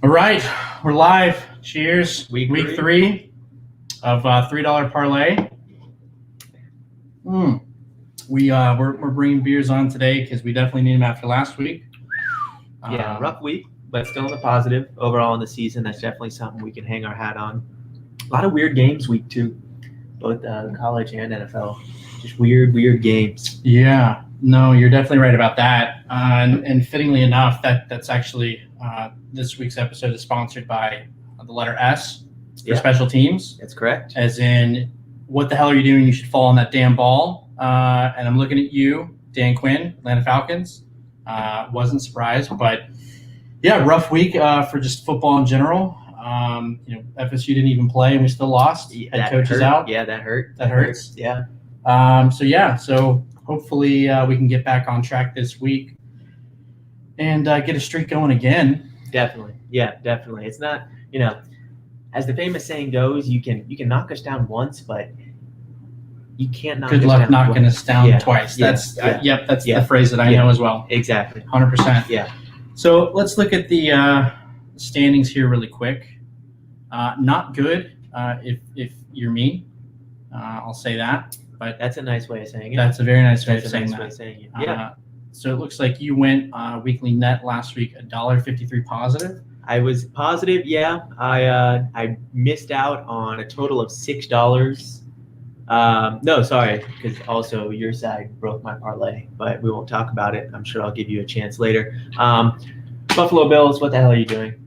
All right, we're live. Cheers. Week three of $3 parlay. We're bringing beers on today because we definitely need them after last week. Rough week, but still in the positive overall in the season. That's definitely something we can hang our hat on. A lot of weird games week 2, both college and NFL. Just weird games. Yeah, no, you're definitely right about that. And fittingly enough, that's actually this week's episode is sponsored by the letter S for special teams. That's correct. As in, what the hell are you doing? You should fall on that damn ball. And I'm looking at you, Dan Quinn, Atlanta Falcons. Wasn't surprised, but yeah, rough week for just football in general. FSU didn't even play and we still lost. Head coach is out. Yeah, that hurt. That hurts. Yeah. So hopefully we can get back on track this week and get a streak going again. Definitely. Yeah, definitely. It's not, as the famous saying goes, you can knock us down once, but you can't knock us down. Good luck knocking us down twice. That's the phrase that I know as well. Exactly. 100%. Yeah. So let's look at the standings here really quick. Not good if you're me. I'll say that. But that's a nice way of saying it. That's a very nice way of saying that. Yeah. So it looks like you went weekly net last week $1.53 positive. I was positive. Yeah. I missed out on a total of $6. No, sorry, because also your side broke my parlay, but we won't talk about it. I'm sure I'll give you a chance later. Buffalo Bills, what the hell are you doing?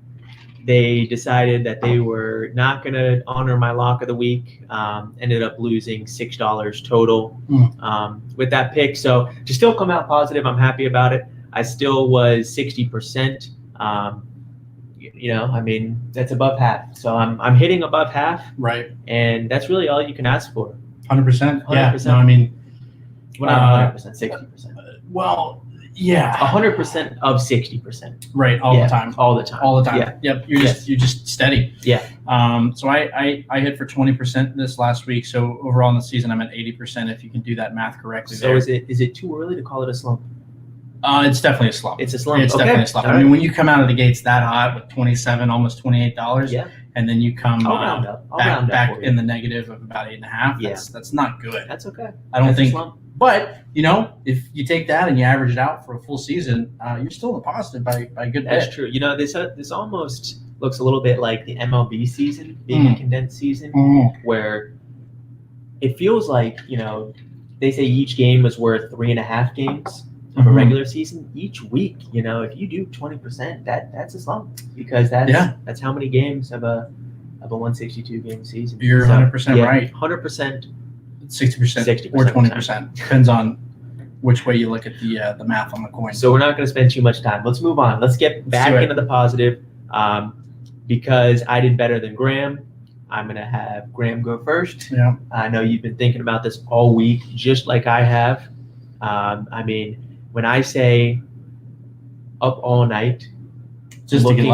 They decided that they were not going to honor my lock of the week. Ended up losing $6 total with that pick. So to still come out positive, I'm happy about it. I still was 60%. That's above half. So I'm hitting above half. Right. And that's really all you can ask for. 100%. 100%. Yeah. No, I mean, well, not 100%, 60%. Well, yeah. 100% of 60%. Right. All the time. All the time. All the time. Yeah. Yep. You're just steady. Yeah. So I hit for 20% this last week. So overall in the season, I'm at 80% if you can do that math correctly. So is it too early to call it a slump? It's definently a slump. It's a slump. It's definitely a slump. I mean, when you come out of the gates that hot with 27, almost $28, and then you come back in the negative of about 8.5, that's not good. That's okay. I don't think. But if you take that and you average it out for a full season, you're still in the positive by a good bit. That's true. This almost looks a little bit like the MLB season being a condensed season, where it feels like they say each game is worth 3.5 games of a regular season. Each week, if you do 20%, that's a slump, because that's how many games of a 162 game season. You're 100% right. 100%, 60%, or 20%. Depends on which way you look at the math on the coin. So we're not going to spend too much time. Let's move on. Let's get back into the positive. Because I did better than Graham, I'm going to have Graham go first. Yeah. I know you've been thinking about this all week, just like I have. When I say up all night, just to get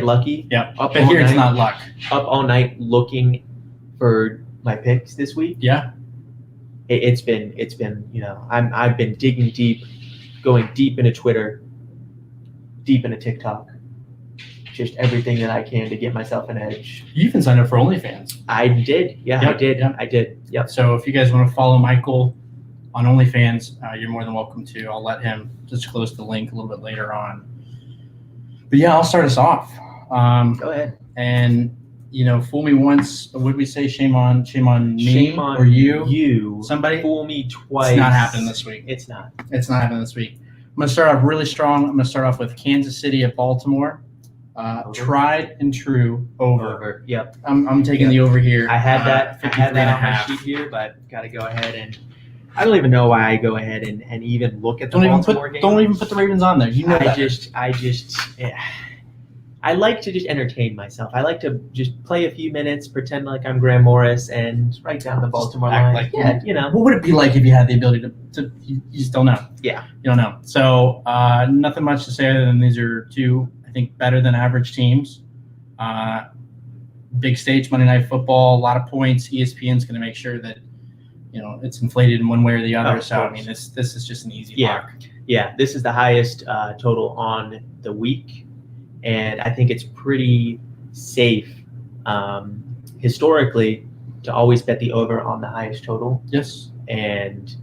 lucky. Yeah. But here it's not luck. Up all night looking for my picks this week. Yeah. It's been I've been digging deep, going deep into Twitter, deep into TikTok, just everything that I can to get myself an edge. You even signed up for OnlyFans. I did. Yeah, yep. I did. Yep. I did. Yep. So if you guys want to follow Michael on OnlyFans, you're more than welcome to. I'll let him disclose the link a little bit later on. But yeah, I'll start us off. Go ahead. And fool me once. Would we say shame on me shame on or you? You. Somebody fool me twice. It's not happening this week. It's not. It's not happening this week. I'm gonna start off really strong. I'm gonna start off with Kansas City at Baltimore. Tried and true over. Yep. I'm taking the over here. I had that. I had that on my sheet here, but got to go ahead and. I don't even know why I go ahead and even look at the Baltimore game. Don't even put the Ravens on there. I like to just entertain myself. I like to just play a few minutes, pretend like I'm Graham Morris, and write down the Baltimore line. What would it be like if you had the ability to you just don't know. Yeah. You don't know. So nothing much to say other than these are two, I think, better than average teams. Big stage, Monday Night Football, a lot of points. ESPN's going to make sure that it's inflated in one way or the other. So, I mean, this is just an easy lock. Yeah, this is the highest total on the week. and I think it's pretty safe historically to always bet the over on the highest total. Yes. And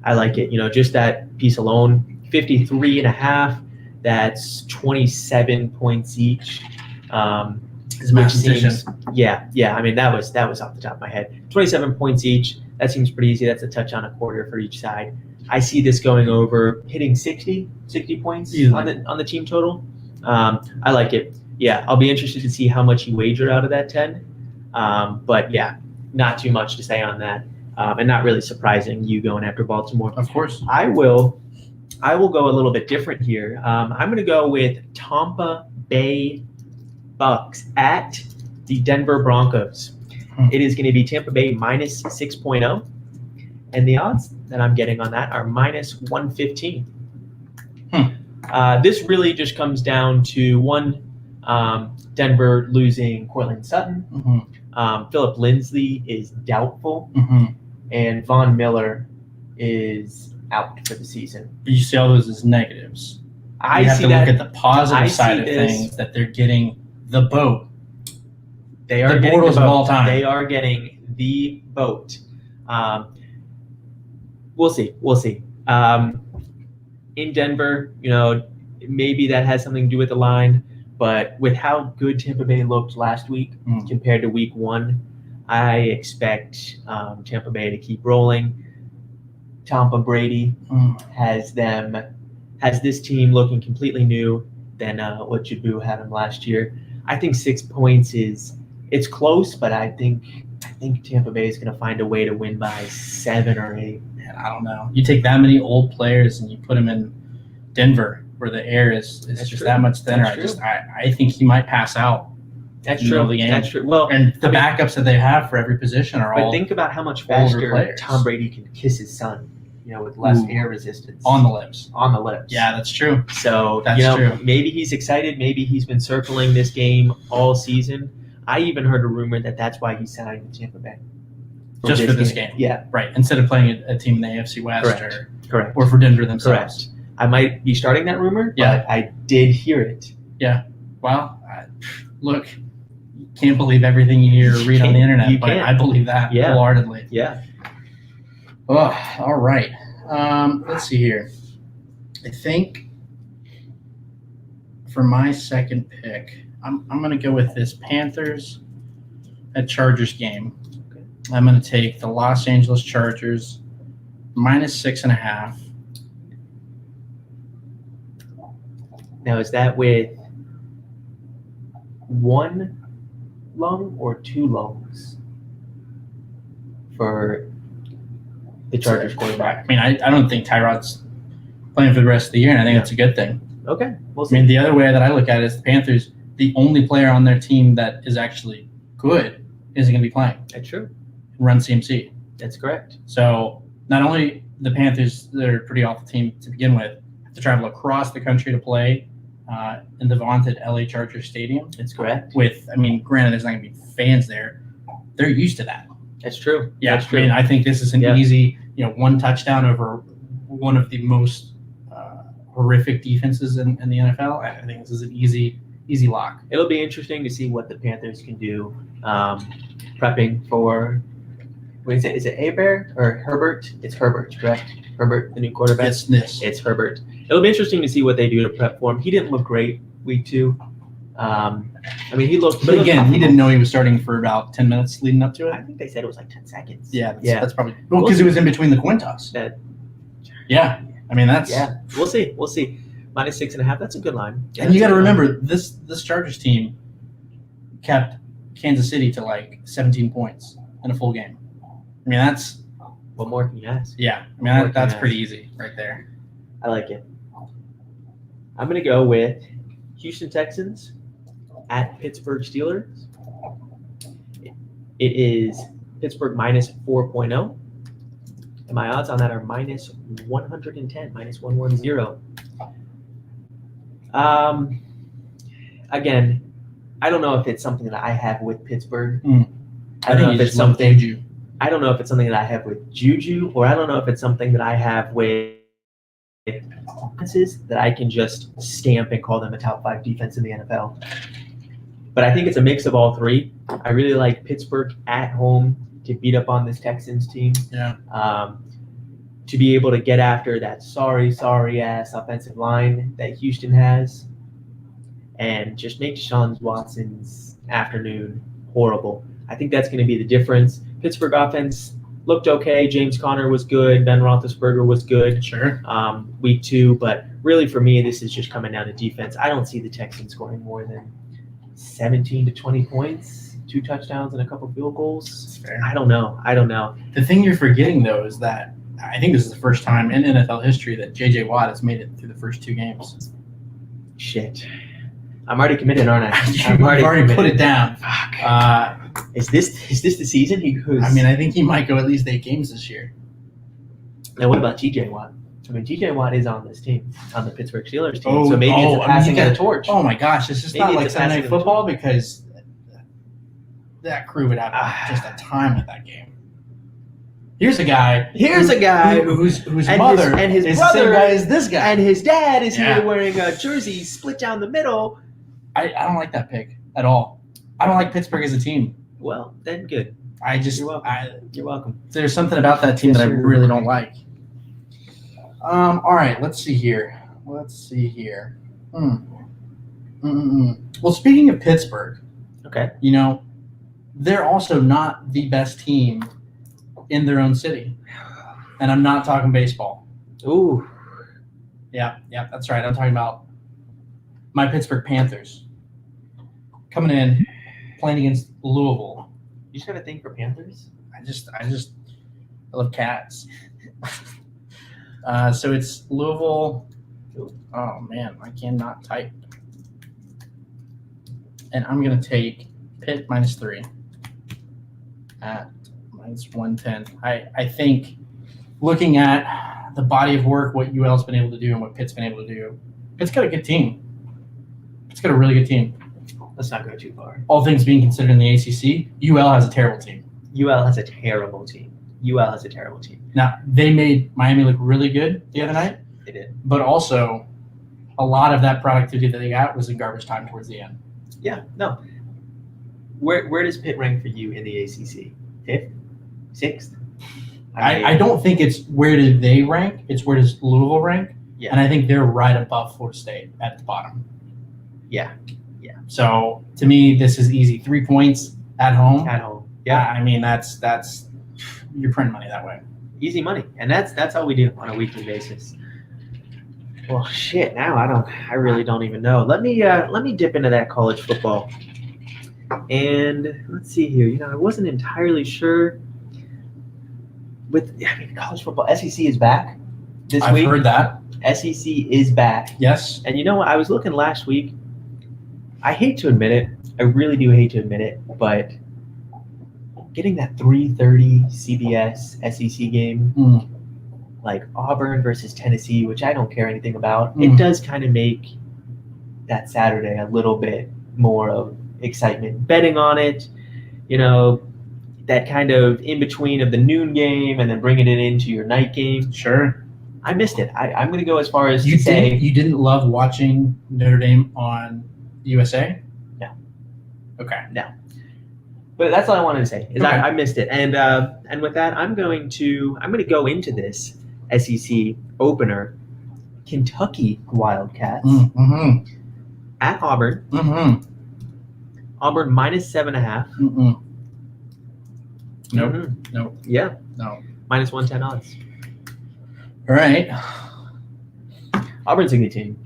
I like it. Just that piece alone, 53.5. That's 27 points each. His mathematician. Yeah. I mean, that was off the top of my head. 27 points each. That seems pretty easy. That's a touchdown a quarter for each side. I see this going over, hitting 60 points on the team total. I like it. Yeah, I'll be interested to see how much you wager out of that 10. But yeah, not too much to say on that. And not really surprising you going after Baltimore. Of course. I will go a little bit different here. I'm going to go with Tampa Bay Bucks at the Denver Broncos. It is going to be Tampa Bay minus 6.0. And the odds that I'm getting on that are minus 115. This really just comes down to one, Denver losing Cortland Sutton. Philip Lindsay is doubtful. And Von Miller is out for the season. But you see all those as negatives. I you have see to that. look at the positive side of this. things, that they're getting the boat. They are the getting Bortles the of boat. all time. They are getting the boat. We'll see. In Denver, maybe that has something to do with the line, but with how good Tampa Bay looked last week compared to week 1, I expect Tampa Bay to keep rolling. Tampa Brady has this team looking completely new than what Jabu had him last year. I think 6 points it's close, but I think Tampa Bay is going to find a way to win by 7 or 8. Man, I don't know. You take that many old players and you put them in Denver, where the air is just that much thinner. I think he might pass out. That's true. That's true. Well, and the backups that they have for every position are all. But think about how much faster players. Tom Brady can kiss his son, with less air resistance on the lips. On the lips. Yeah, that's true. So that's true. Maybe he's excited. Maybe he's been circling this game all season. I even heard a rumor that that's why he signed with Tampa Bay. Just for this game. Yeah. Right. Instead of playing a team in the AFC West. Correct. Or for Denver themselves. Correct. I might be starting that rumor, yeah. But I did hear it. Yeah. Well, look, you can't believe everything you hear or read on the internet, but I believe that wholeheartedly. Yeah. Oh, all right. Let's see here. I think for my second pick, I'm going to go with this Panthers at Chargers game. Okay. I'm going to take the Los Angeles Chargers minus 6.5. Now, is that with one lung or two lungs for the Chargers quarterback? I mean, I don't think Tyrod's playing for the rest of the year, and I think that's a good thing. Okay. We'll see. I mean, the other way that I look at it is the Panthers, the only player on their team that is actually good isn't going to be playing. That's true. Run CMC. That's correct. So not only the Panthers, they're a pretty awful team to begin with, have to travel across the country to play in the vaunted LA Chargers Stadium. That's correct. Granted, there's not going to be fans there. They're used to that. That's true. Yeah, that's true. I mean, I think this is an easy, one touchdown over one of the most horrific defenses in the NFL. I think this is an easy lock. It'll be interesting to see what the Panthers can do prepping for, what is it? Is it Hebert or Herbert? It's Herbert, correct? Herbert, the new quarterback? It's Herbert. It'll be interesting to see what they do to prep for him. He didn't look great week 2. He looked. But again, he didn't know he was starting for about 10 minutes leading up to it. I think they said it was like 10 seconds. Yeah, that's probably because it was in between the coin toss. Yeah, we'll see. Minus 6.5. That's a good line. And you got to remember, this Chargers team kept Kansas City to like 17 points in a full game. I mean, that's what more can you ask? Yeah, I mean that's pretty easy right there. I like it. I'm gonna go with Houston Texans at Pittsburgh Steelers. It is Pittsburgh minus 4.0. And my odds on that are minus 110, minus 110. Again, I don't know if it's something that I have with Pittsburgh. I don't know if it's something Juju. I don't know if it's something that I have with Juju, or I don't know if it's something that I have with offenses that I can just stamp and call them a top 5 defense in the NFL. But I think it's a mix of all three. I really like Pittsburgh at home to beat up on this Texans team. Yeah. To be able to get after that sorry ass offensive line that Houston has, and just make Deshaun Watson's afternoon horrible. I think that's going to be the difference. Pittsburgh offense looked okay. James Conner was good. Ben Roethlisberger was good. Sure. Week 2, but really for me, this is just coming down to defense. I don't see the Texans scoring more than 17 to 20 points, 2 touchdowns and a couple field goals. Fair. I don't know. The thing you're forgetting, though, is that I think this is the first time in NFL history that J.J. Watt has made it through the first 2 games. Shit. I'm already committed, aren't I? You've already put it down. Fuck. Is this the season he goes? I mean, I think he might go at least 8 games this year. Now, what about T.J. Watt? I mean, T.J. Watt is on this team, on the Pittsburgh Steelers team, so maybe it's a passing of the torch. Oh, my gosh. It's just Maybe not like it's a Sunday Night passing of the Football because that crew would have just a time at that game. Here's a guy whose mother and his is brother, the same guy as this guy. and his dad is Yeah. here wearing a jersey split down the middle. I don't like that pick at all. I don't like Pittsburgh as a team. Well, then good. You're welcome. You're welcome. There's something about that team Yes, that I sir. really don't like. All right, let's see here. Well, speaking of Pittsburgh, Okay. they're also not the best team in their own city. And I'm not talking baseball. Ooh. Yeah, that's right. I'm talking about my Pittsburgh Panthers coming in, playing against Louisville. You just have a thing for Panthers? I love cats. So it's Louisville. Oh man, I cannot type. And I'm gonna take Pitt -3 at -110. I think looking at the body of work, what UL's been able to do and what Pitt's been able to do, Pitt's got a good team. Pitt's got a really good team. Let's not go too far. All things being considered in the ACC, UL has a terrible team. UL has a terrible team. Now, they made Miami look really good the other night, They did. but also a lot of that productivity that they got was in garbage time towards the end. Yeah, no. Where does Pitt rank for you in the ACC? 5th? 6th? I don't think it's where do they rank, it's where does Louisville rank, Yeah. and I think they're right above Florida State at the bottom. Yeah. So, to me, this is easy. 3 points at home. At home. Yeah. I mean, that's you're printing money that way. Easy money. And that's how we do on a weekly basis. Well, shit, now I really don't even know. Let me dip into that college football. And let's see here. I wasn't entirely sure college football. SEC is back this I've week. heard that. SEC is back. Yes. And you know what? I was looking last week. I hate to admit it. I really do hate to admit it, but getting that 3:30 CBS SEC game, like Auburn versus Tennessee, which I don't care anything about, it does kind of make that Saturday a little bit more of excitement. Betting on it, that kind of in between of the noon game and then bringing it into your night game. Sure. I missed it. I'm going to go as far as You to say you didn't love watching Notre Dame on USA? No. Okay. But that's all I wanted to say is Okay. I missed it, and with that, I'm going to go into this SEC opener, Kentucky Wildcats at Auburn. Auburn -7.5. Nope. Mhm. Nope. Yeah, No. -110 odds. All right. Auburn's a good team.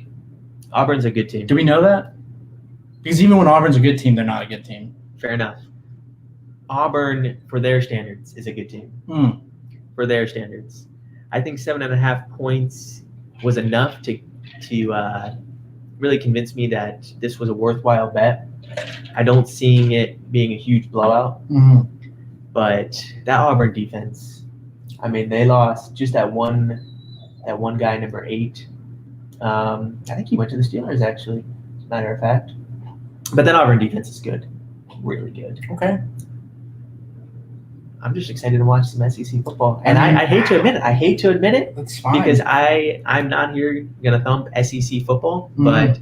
Do we know that? Because even when Auburn's a good team, they're not a good team. Fair enough. Auburn, for their standards, is a good team. For their standards, I think 7.5 points was enough to really convince me that this was a worthwhile bet. I don't see it being a huge blowout, but that Auburn defense, I mean, they lost just that one guy, number 8. I think he went to the Steelers, actually, as a matter of fact. But that Auburn defense is good, really good. Okay. I'm just excited to watch some SEC football. And I hate to admit it. That's fine. Because I'm not here gonna thump SEC football, but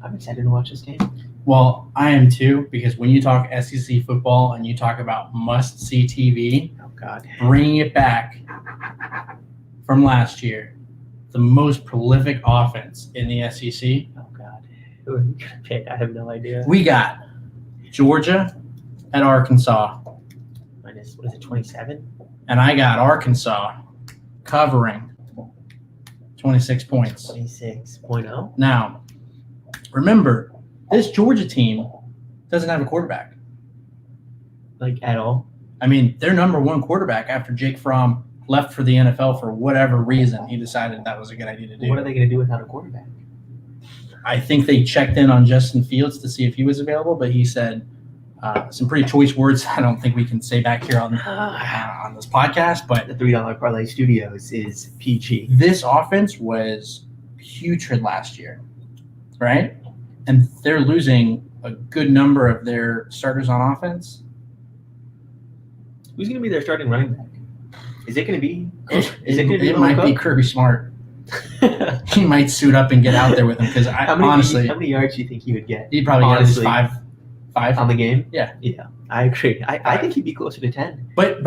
I'm excited to watch this game. Well, I am too, because when you talk SEC football and you talk about must-see TV, Oh God, bringing it back from last year, the most prolific offense in the SEC. oh God, who are you gonna pick? I have no idea. We got Georgia at Arkansas, Minus, what is it, 27? and I got Arkansas covering 26 points. 26.0. Now, remember, this Georgia team doesn't have a quarterback. Like at all? I mean, their number one quarterback after Jake Fromm left for the NFL for whatever reason, he decided that was a good idea to do. What are they going to do without a quarterback? I think they checked in on Justin Fields to see if he was available, but he said some pretty choice words I don't think we can say back here on this podcast. But The $3 Parlay Studios is PG. this offense was putrid last year, right? And they're losing a good number of their starters on offense. Who's going to be their starting running back? Is it going to be? It might be Kirby Smart. He might suit up and get out there with him because honestly, how many yards do you think he would get? he probably gets honestly, five on the game. Yeah. I agree. I think he'd be closer to 10. But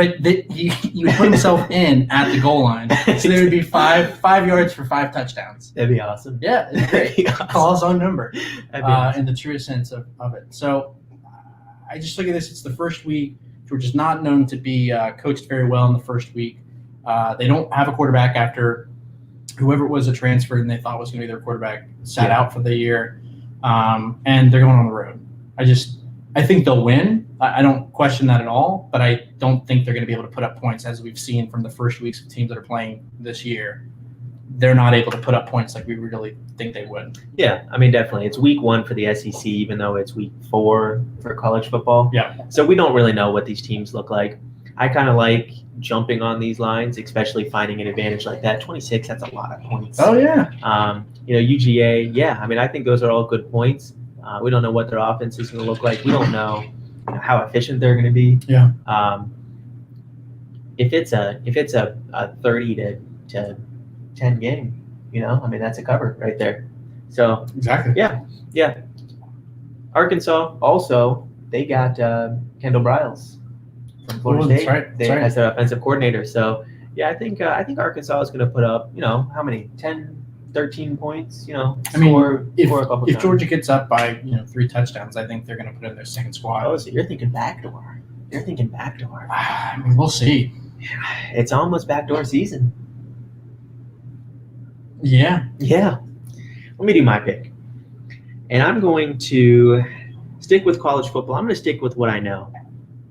he would put himself in at the goal line, so there would be five yards for 5 touchdowns. That'd be awesome. Yeah, it's great. That'd be awesome. Call his own number That'd be awesome. in the truest sense of it. So I just look at this. It's the first week. Georgia's not known to be coached very well in the first week. They don't have a quarterback after whoever it was a transfer and they thought was going to be their quarterback sat out for the year, and they're going on the road. I think they'll win. I don't question that at all, but I don't think they're going to be able to put up points as we've seen from the first weeks of teams that are playing this year. They're not able to put up points like we really think they would. Yeah, I mean, definitely. It's week 1 for the SEC, even though it's week 4 for college football. Yeah. So we don't really know what these teams look like. I kind of like jumping on these lines, especially finding an advantage like that. 26, that's a lot of points. Oh, yeah. UGA, yeah. I mean, I think those are all good points. We don't know what their offense is going to look like. We don't know how efficient they're going to be. Yeah. If it's a 30 to 10 game, I mean, that's a cover right there. So Exactly. yeah. Arkansas also, they got Kendall Briles from Florida State. That's right. As their offensive coordinator. So yeah, I think Arkansas is going to put up, how many? 10, 13 points. I mean, score a couple if times. Georgia gets up by 3 touchdowns, I think they're going to put in their second squad. Oh, so you're thinking backdoor. I mean, we'll see. It's almost backdoor season. Yeah. Yeah. Let me do my pick. And I'm going to stick with college football. I'm going to stick with what I know.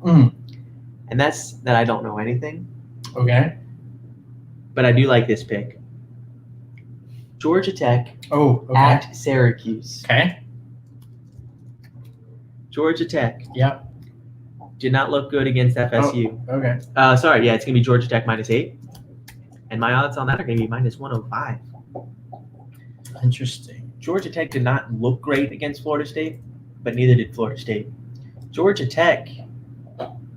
And that's that I don't know anything. Okay. But I do like this pick. Georgia Tech Oh, okay. at Syracuse. Okay. Georgia Tech Yep. did not look good against FSU. Okay. Sorry, yeah, it's going to be Georgia Tech -8. And my odds on that are going to be -105. Interesting. Georgia Tech did not look great against Florida State, but neither did Florida State. Georgia Tech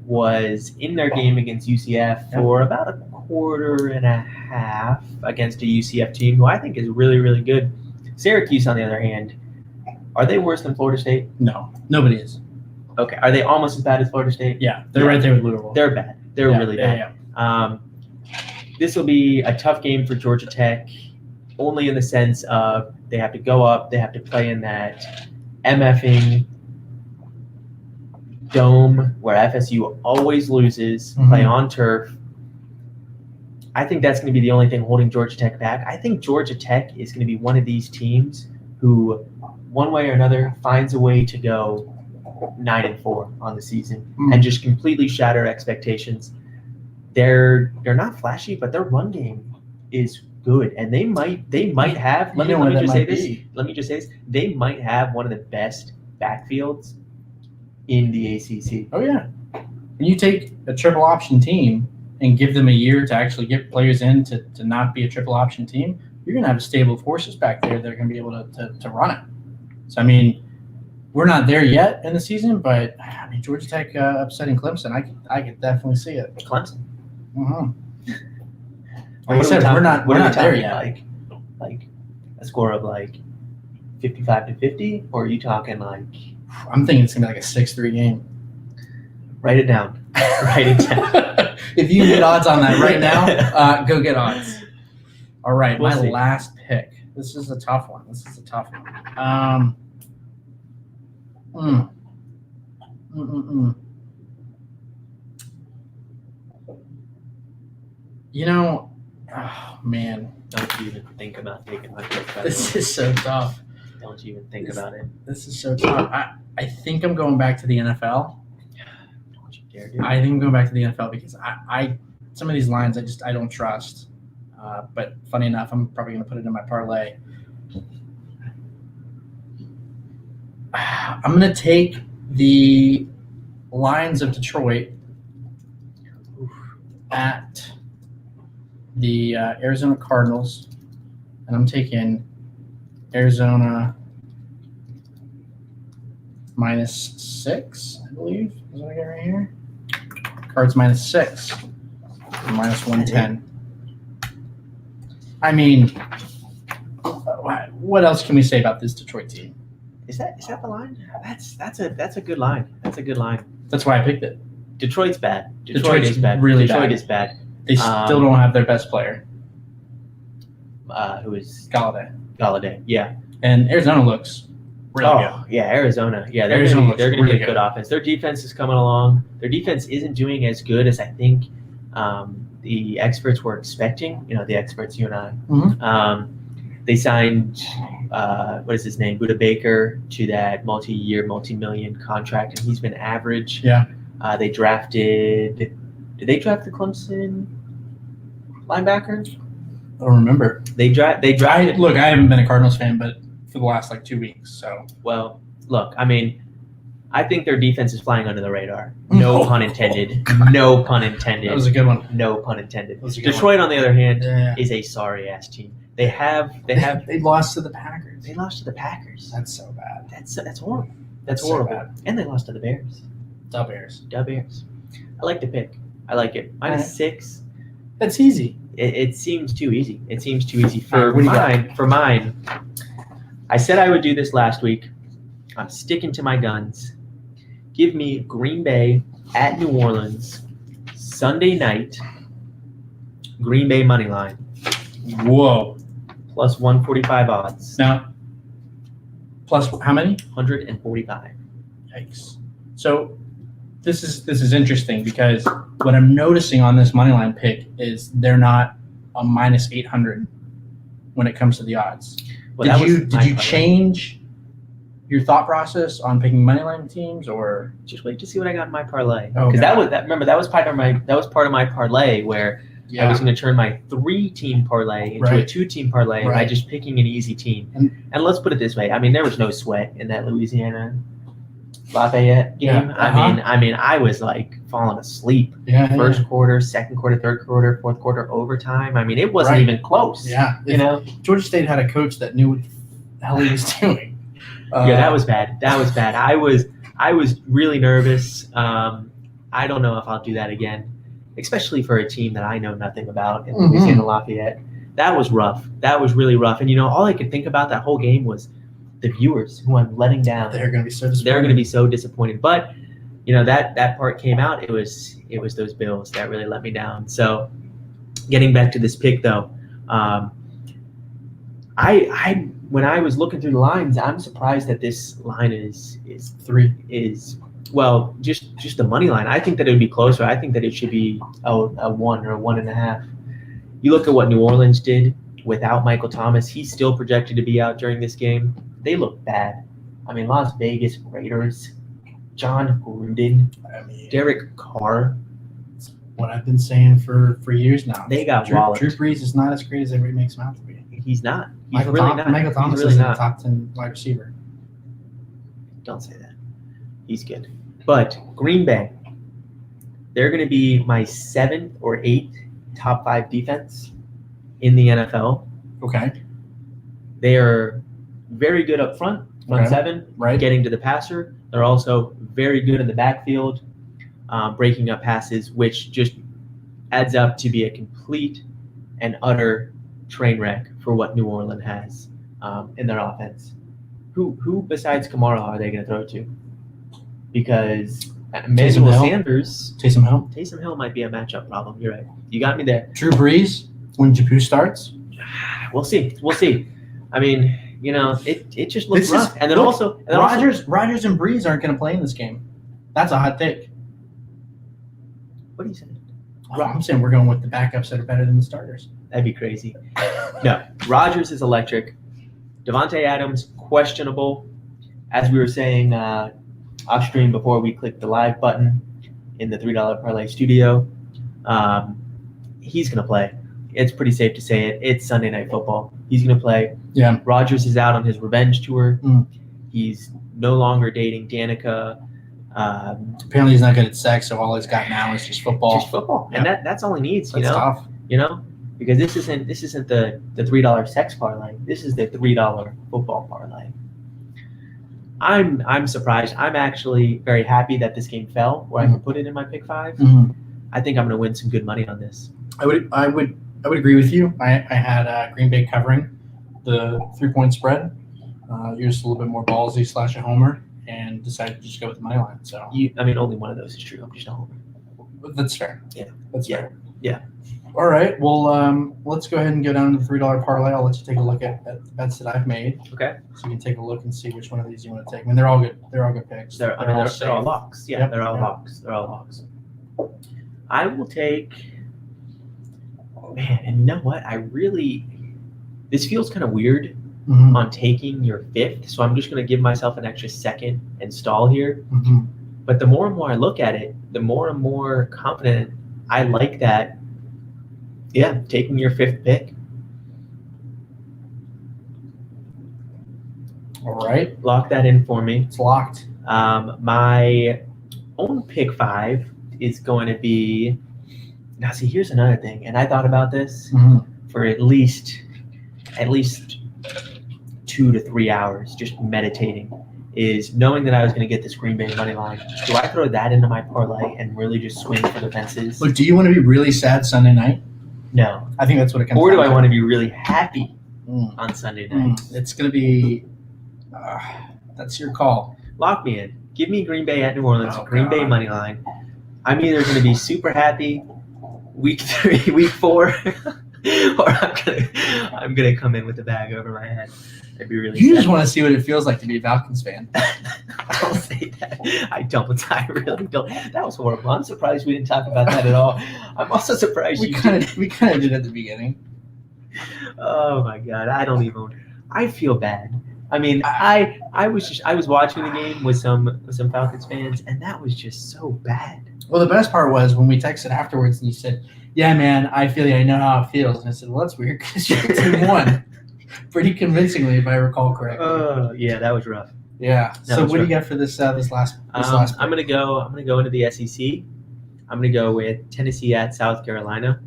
was in their game against UCF for about a quarter and a half against a UCF team who I think is really, really good. Syracuse, on the other hand, are they worse than Florida State? No, nobody is. Okay. Are they almost as bad as Florida State? Yeah, they're right there with Louisville. They're bad. They're really bad. Yeah. This will be a tough game for Georgia Tech, only in the sense of they have to go up, they have to play in that MFing dome where FSU always loses, play on turf. I think that's going to be the only thing holding Georgia Tech back. I think Georgia Tech is going to be one of these teams who, one way or another, finds a way to go 9-4 on the season and just completely shatter expectations. They're not flashy, but their run game is good, and they might have. Let me just say this. They might have one of the best backfields in the ACC. Oh yeah. When you take a triple option team and give them a year to actually get players in to not be a triple option team, you're going to have a stable of horses back there that are going to be able to run it. So I mean, we're not there yet in the season, but I mean, Georgia Tech upsetting Clemson, I could definitely see it. Clemson. Mm-hmm. Like I said, we're not there yet. Like a score of like 55-50, or are you talking like? I'm thinking it's gonna be like a 6-3 game. Write it down. Write it down. If you get odds on that right now, go get odds. All right, We'll my see. last pick. This is a tough one. You know, oh man, Don't you even think about taking my pick. by the this way. is so tough. Don't you even think about it. This is so tough. I think I'm going back to the NFL. Don't you dare do it. I think I'm going back to the NFL because I some of these lines I don't trust. But funny enough, I'm probably going to put it in my parlay. I'm going to take the Lions of Detroit at the Arizona Cardinals, and I'm taking Arizona -6, I believe. Is what I got right here? Cards -6, -110. I mean, what else can we say about this Detroit team? Is that the line? That's a good line. That's a good line. That's why I picked it. Detroit's bad. Detroit's is bad. really Detroit bad. is bad. They still don't have their best player, Who is Galladay. Yeah. And Arizona looks really good. Yeah, Arizona. Yeah, they're Arizona gonna looks be a really good good. offense. Their defense is coming along. Their defense isn't doing as good as I think the experts were expecting. You know, the experts, you and I. Mhm. They signed what is his name, Buda Baker, to that multi-year, multi-million contract, and he's been average. Yeah. They drafted. Did they draft the Clemson linebacker? I don't remember. They drafted. Look, I haven't been a Cardinals fan, but for the last 2 weeks, so. Well, look, I mean, I think their defense is flying under the radar. No Oh, pun intended. God. No pun intended. That was a good one. No pun intended. That was a good Detroit, on the other hand, Yeah. is a sorry ass team. They lost to the Packers. they lost to the Packers. That's so bad. That's horrible. That's So horrible. bad. And they lost to the Bears. The Bears. The Bears. I like the pick. I like it. -6. That's easy. It seems too easy. It seems too easy All right, for what do you got? mine. For mine, I said I would do this last week. I'm sticking to my guns. Give me Green Bay at New Orleans Sunday night. Green Bay money line Whoa. plus 145 odds. Now, plus how many? 145. Yikes. So this is interesting because what I'm noticing on this money line pick is they're not a -800 when it comes to the odds. Well, that was Did my you parlay. change your thought process on picking money line teams, or Just wait to see what I got in my parlay. Oh, Because God. remember that was part of my parlay where I was going to turn my 3-team parlay into a Right. 2-team parlay by Right. just picking an easy team. And- And let's put it this way: I mean, there was no sweat in that Louisiana Lafayette game. Yeah, I mean, I was like falling asleep. First quarter, second quarter, third quarter, fourth quarter, overtime. I mean, it wasn't Right. even close. Yeah. You know. Georgia State had a coach that knew what the hell he was doing. Yeah, that was bad. That was bad. I was really nervous. I don't know if I'll do that again, especially for a team that I know nothing about in Mhm. Louisiana Lafayette. That was rough. That was really rough. And all I could think about that whole game was the viewers who I'm letting down. They're going to be so disappointed. They're going to be so disappointed. But that part came out. It was those Bills that really let me down. So getting back to this pick though, I when I was looking through the lines, I'm surprised that this line is 3. well, just the money line. I think that it would be closer. I think that it should be a 1 or a 1.5. You look at what New Orleans did without Michael Thomas. He's still projected to be out during this game. They look bad. I mean, Las Vegas Raiders, John Gruden, I mean, Derek Carr. what I've been saying for years now. They got Drew walloped. Brees is not as great as everybody makes him out to be. He's not. He's Michael really Thomas, not. Michael Thomas He's really is a not. top 10 wide receiver. Don't say that. He's good. But Green Bay, they're going to be my 7th or 8th top 5 defense in the NFL. Okay. They are very good up front Okay. seven, Right. getting to the passer. They're also very good in the backfield, breaking up passes, which just adds up to be a complete and utter train wreck for what New Orleans has in their offense. Who besides Kamara are they going to throw to? Because Emmanuel Hill. Sanders, Taysom Hill might be a matchup problem. You're right. You got me there. Drew Brees when Japu starts. We'll see. I mean, it just looks This rough. is- And then look, also Rodgers and Brees aren't going to play in this game. That's a hot take. what are you saying? I'm saying we're going with the backups that are better than the starters. That'd be crazy. No, Rodgers is electric. Devontae Adams, questionable. As we were saying off stream before we clicked the live button in the $3 Parlay studio, he's going to play. It's pretty safe to say it. It's Sunday Night Football. He's going to play. Yeah. Rodgers is out on his revenge tour. Mm. He's no longer dating Danica. Apparently he's not good at sex, so all he's got now is just football. Just football, and that's all he needs. That's tough. Because this isn't the $3 sex parlay. This is the $3 football parlay. I'm surprised. I'm actually very happy that this game fell where I can put it in my pick 5. Mm-hmm. I think I'm going to win some good money on this. I would agree with you. I had Green Bay covering the 3-point spread. You're just a little bit more ballsy / a homer, and decided to just go with the money line. So Only one of those is true. I'm just a homer. that's fair. Yeah. That's Yeah. fair. Yeah. All right. Well, let's go ahead and go down to the $3 parlay. I'll let you take a look at the bets that I've made. Okay. So you can take a look and see which one of these you want to take. I mean, they're all good. They're all good picks. They're all locks. Yeah, Yep. they're all locks. They're all locks. I will take. Man, and you know what? This feels kind of weird Mhm. on taking your 5th, so I'm just going to give myself an extra second and stall here. Mhm. But the more and more I look at it, the more and more confident I like that. Yeah, taking your 5th pick. All right. Lock that in for me. It's locked. My own pick 5 is going to be. Now, see, here's another thing, and I thought about this Mhm. for at least 2 to 3 hours, just meditating. Is knowing that I was going to get this Green Bay money line. Do I throw that into my parlay and really just swing for the fences? Look, do you want to be really sad Sunday night? No. I think that's what it comes Or do down I want to be really happy Mm. on Sunday night? It's going to be. That's your call. Lock me in. Give me Green Bay at New Orleans. Oh, Green Bay God. money line. I'm either going to be super happy week 3, week 4, or I'm gonna come in with the bag over my head. It'd be really. You sad. just want to see what it feels like to be a Falcons fan. I don't say that. I don't. I really don't. That was horrible. I'm surprised we didn't talk about that at all. I'm also surprised We you kind did. of did at the beginning. Oh my god, I don't even. I feel bad. I mean, I was watching the game with some Falcons fans, and that was just so bad. Well, the best part was when we texted afterwards, and you said, "Yeah, man, I feel you. I know how it feels." And I said, "Well, that's weird because your team won pretty convincingly, if I recall correctly." Yeah, that was rough. Yeah. That So was what do rough. you got for this last? Pick? I'm gonna go into the SEC. I'm gonna go with Tennessee at South Carolina,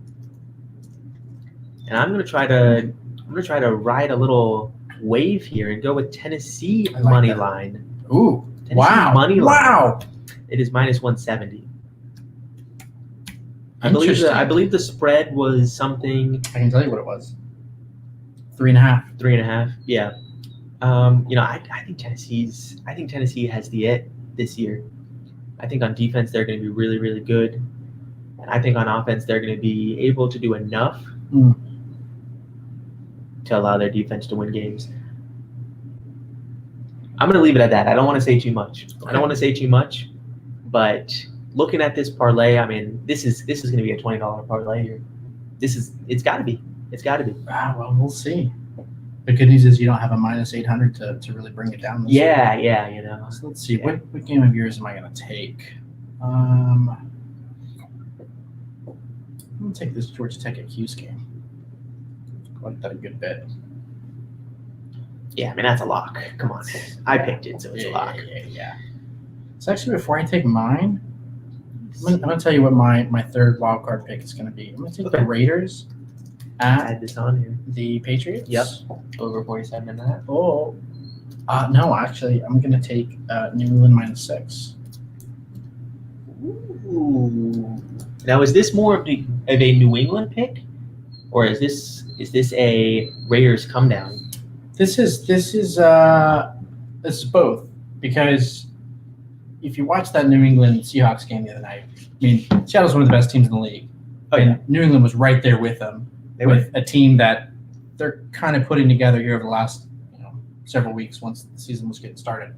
and I'm gonna try to ride a little wave here and go with Tennessee I like money that. line. Ooh! Tennessee Wow! money line. Wow! It is minus 170. I believe the spread was something I can tell you what it was. 3.5. 3.5. Yeah. I think Tennessee has the it this year. I think on defense they're going to be really, really good, and I think on offense they're going to be able to do enough to allow their defense to win games. I'm going to leave it at that. I don't want to say too much. But looking at this parlay, I mean, this is going to be a $20 parlay here. It's got to be. Ah, well, we'll see. The good news is you don't have a minus 800 to really bring it down. This year. Yeah. So let's see. Yeah. What game of yours am I going to take? I'm going to take this Georgia Tech at Hughes game. I like that a good bit. Yeah, I mean, that's a lock. Come on. I picked it, so it's a lock. Yeah. So actually, before I take mine, I'm going to tell you what my third wild card pick is going to be. I'm going to take the Raiders at Add this on here. the Patriots. Yep. Over 47 and a half. Oh, No, actually, I'm going to take New England -6. Ooh. Now, is this more of a New England pick, or is this a Raiders come down? This is both, because if you watch that New England Seahawks game the other night, I mean, Seattle's one of the best teams in the league, and New England was right there with them. With a team that they're kind of putting together here over the last several weeks once the season was getting started.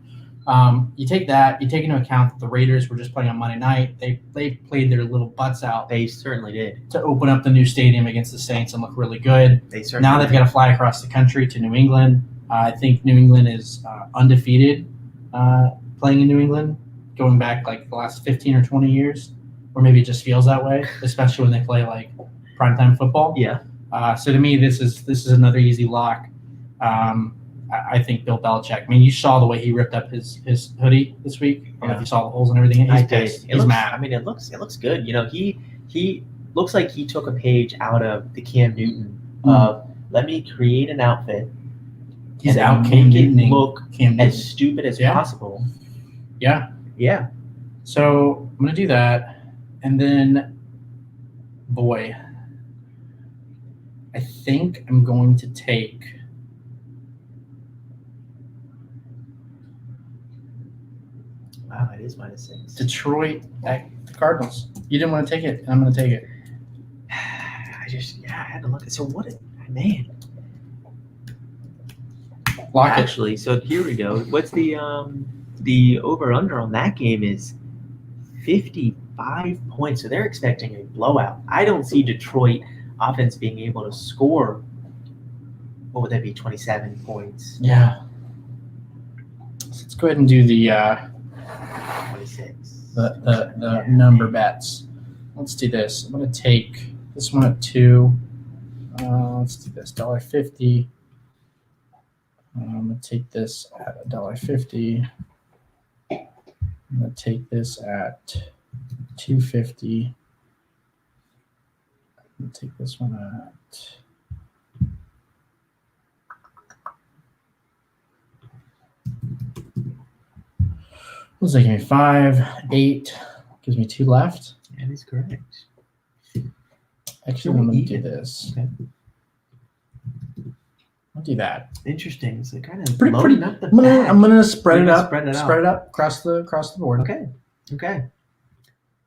You take into account that the Raiders were just playing on Monday night. They played their little butts out. They certainly did. To open up the new stadium against the Saints and look really good. Now they've got to fly across the country to New England. I think New England is undefeated playing in New England, going back like the last 15 or 20 years, or maybe it just feels that way, especially when they play like primetime football. Yeah. So to me, this is another easy lock. I think Bill Belichick. I mean, you saw the way he ripped up his hoodie this week. I don't know if you saw the holes and everything. He's pissed. He's mad. I mean, it looks good. He looks like he took a page out of the Cam Newton of let me create an outfit. He's out Cam Newton. Look as stupid as possible. Yeah. Yeah. So I'm gonna do that, and then, boy, I think I'm going to take. Wow, it is -6. Detroit at the Cardinals. You didn't want to take it, and I'm going to take it. I had to look at. So what? Man. Lock it. Actually, so here we go. What's the over under on that game is 55 points. So they're expecting a blowout. I don't see Detroit offense being able to score. What would that be? 27 points. Yeah. So let's go ahead and do the 26. The number bets. Let's do this. I'm going to take this one at 2. Let's do this $1.50. I'm going to take this at $1.50. I'm going to take this at $2.50. I'm going to take this one at what's that? Give me 5, 8. Gives me 2 left. That is correct. Actually, I'm going to do this. Okay. I'll do that. Interesting. So kind of pretty. Up the I'm gonna spread it up. Spread it up across the board. Okay.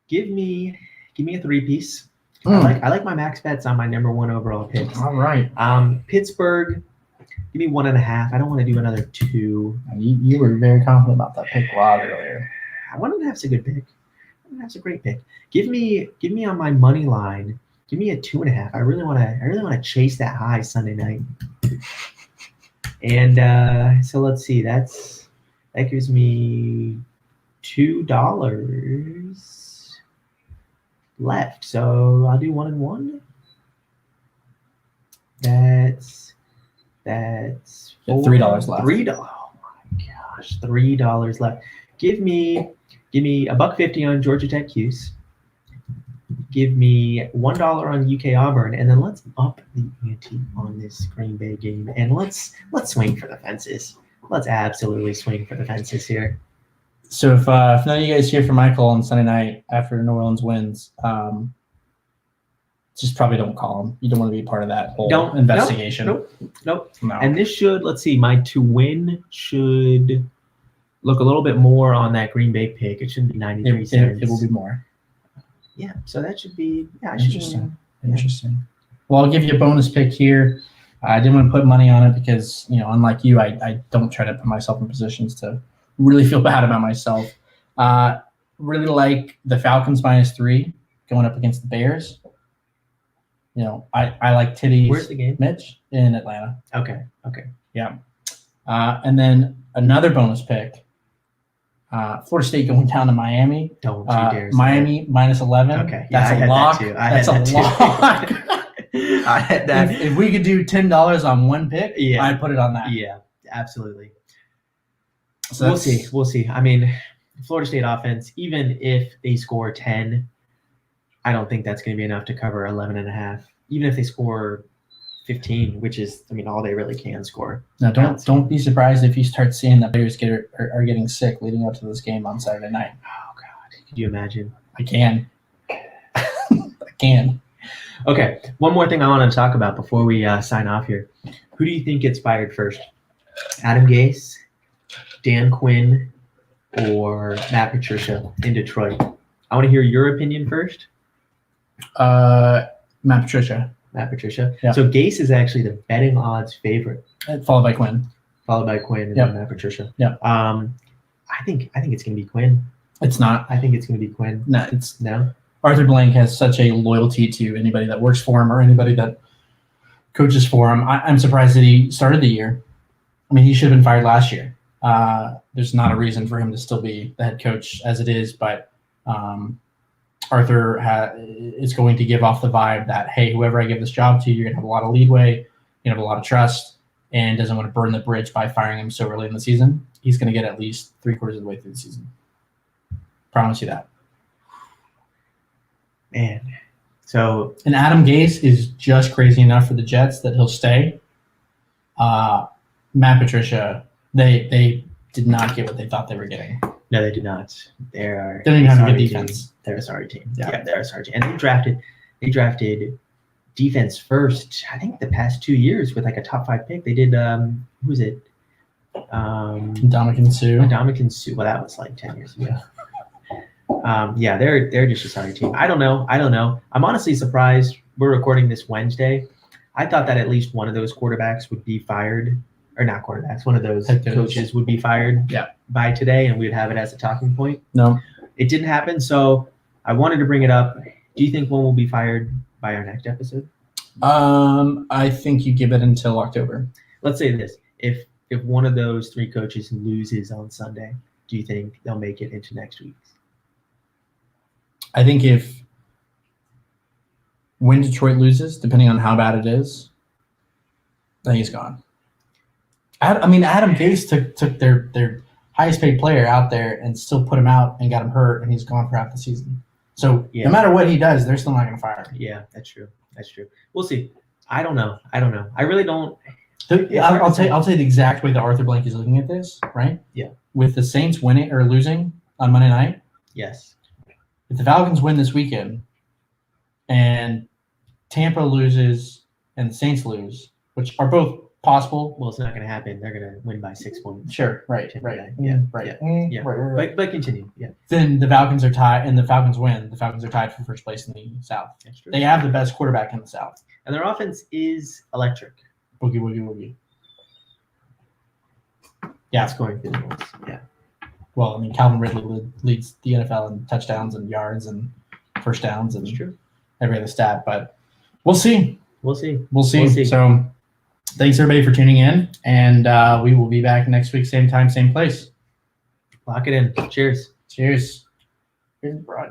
Give me a 3-piece. I like my max bets on my number 1 overall picks. All right. Pittsburgh. Give me 1.5. I don't want to do another 2. You were very confident about that pick a lot earlier. 1.5's a good pick. 1.5's a great pick. Give me on my money line. Give me a 2.5. I really want to chase that high Sunday night. And so let's see. That gives me $2 left. So I'll do 1 and 1. That's $3 left. $3. Oh my gosh, $3 left. Give me $1.50 on Georgia Tech Cuse. Give me $1 on UK Auburn, and then let's up the ante on this Green Bay game, and let's swing for the fences. Let's absolutely swing for the fences here. So if none of you guys hear from Michael on Sunday night after New Orleans wins, just probably don't call him. You don't want to be part of that whole investigation. Nope. No. And this should, let's see, my to win should look a little bit more on that Green Bay pick. It shouldn't be 93 cents. It will be more. Yeah, so that should be interesting. Well, I'll give you a bonus pick here. I didn't want to put money on it because, unlike you, I don't try to put myself in positions to really feel bad about myself. Really like the Falcons -3 going up against the Bears. I like Titties. Where's the game? Mitch in Atlanta. Okay. Yeah. And then another bonus pick. Florida State going down to Miami. Don't you dare. Miami -11. Okay. That's a lock. That's a lock. I had that. If we could do $10 on one pick, I'd put it on that. Yeah, absolutely. So we'll see. I mean, Florida State offense, even if they score 10, I don't think that's going to be enough to cover 11.5. Even if they score 15, which is, I mean, all they really can score. Now, don't be surprised if you start seeing that players are getting sick leading up to this game on Saturday night. Oh God, could you imagine? I can. I can. Okay, one more thing I want to talk about before we sign off here. Who do you think gets fired first? Adam Gase, Dan Quinn, or Matt Patricia in Detroit? I want to hear your opinion first. Matt Patricia. Matt Patricia. Yeah. So Gase is actually the betting odds favorite, Followed by Quinn. followed by Quinn and Yep. then Matt Patricia. Yep. I think it's gonna be Quinn. It's not. I think it's gonna be Quinn. No, it's No. Arthur Blank has such a loyalty to anybody that works for him or anybody that coaches for him. I'm surprised that he started the year. I mean, he should have been fired last year. There's not a reason for him to still be the head coach as it is, but Arthur is going to give off the vibe that, hey, whoever I give this job to, you're going to have a lot of leadway, you have a lot of trust, and doesn't want to burn the bridge by firing him so early in the season. He's going to get at least 3/4 of the way through the season. Promise you that. Man. So And Adam Gase is just crazy enough for the Jets that he'll stay. Matt Patricia, they did not get what they thought they were getting. no, they did not. They don't even have a sorry good team. defense. They're a sorry team. Yeah. Yeah, they're a sorry team. And they drafted defense first, I think the past 2 years with like a top 5 pick. They did who's it? Ndamukong Suh. Ndamukong Suh. Well, that was like 10 years ago. Yeah, they're just a sorry team. I don't know. I'm honestly surprised. We're recording this Wednesday. I thought that at least one of those quarterbacks would be fired, or not quarterbacks. One of those Head coach. coaches would be fired by today, and we'd have it as a talking point. No. It didn't happen, so I wanted to bring it up. Do you think one will be fired by our next episode? I think you give it until October. Let's say this: if one of those 3 coaches loses on Sunday, do you think they'll make it into next week's? I think when Detroit loses, depending on how bad it is, I think he's gone. Adam Gase took their highest paid player out there and still put him out and got him hurt, and he's gone for half the season. So no matter what he does, they're still not going to fire him. Yeah, that's true. We'll see. I don't know. I really don't. I'll tell you the exact way that Arthur Blank is looking at this, right? Yeah. With the Saints winning or losing on Monday night, Yes. if the Falcons win this weekend and Tampa loses and the Saints lose, which are both possible. Well, it's not going to happen. They're going to win by 6 points. Sure, right. Yeah. Right. Yeah. Right. But continue. Yeah. Then the Falcons are tied, and the Falcons win. The Falcons are tied for first place in the South. That's true. They have the best quarterback in the South. And their offense is electric. Boogie, woogie, woogie. Yeah. Scoring field goals. Yeah. Well, Calvin Ridley leads the NFL in touchdowns and yards and first downs and That's true. every other stat. But we'll see. We'll see. So thanks, everybody, for tuning in. And we will be back next week, same time, same place. Lock it in. Cheers. Cheers. Here's the broad.